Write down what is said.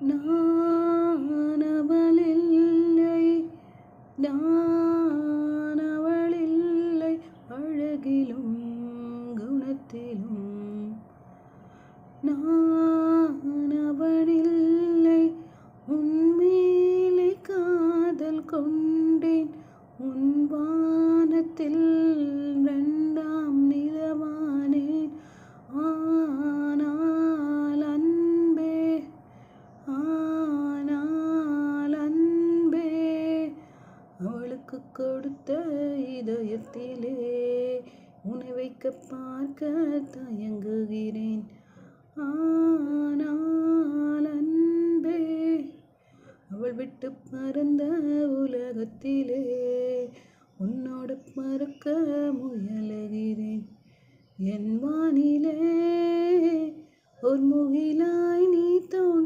நான் அவளில்லை, நான் அவளில்லை, அழகிலும் குணத்திலும் நான் அவளில்லை. உன்மேலே காதல் கொண்டேன், உன் வானத்தில் 2ஆம் நிலவானேன். ஆனால் அன்பே, ஆனால் அன்பே, அவளுக்கு கொடுத்த இதயத்திலே உன்னை வைக்க பார்க்க தயங்குகிறேன். ஆனால் அன்பே, அவள் விட்டு பறந்த உலகத்திலே உன்னோடு பறக்க முயலுகிறேன். என் வானிலே ஒரு முகிலாய் நீ தோன்றி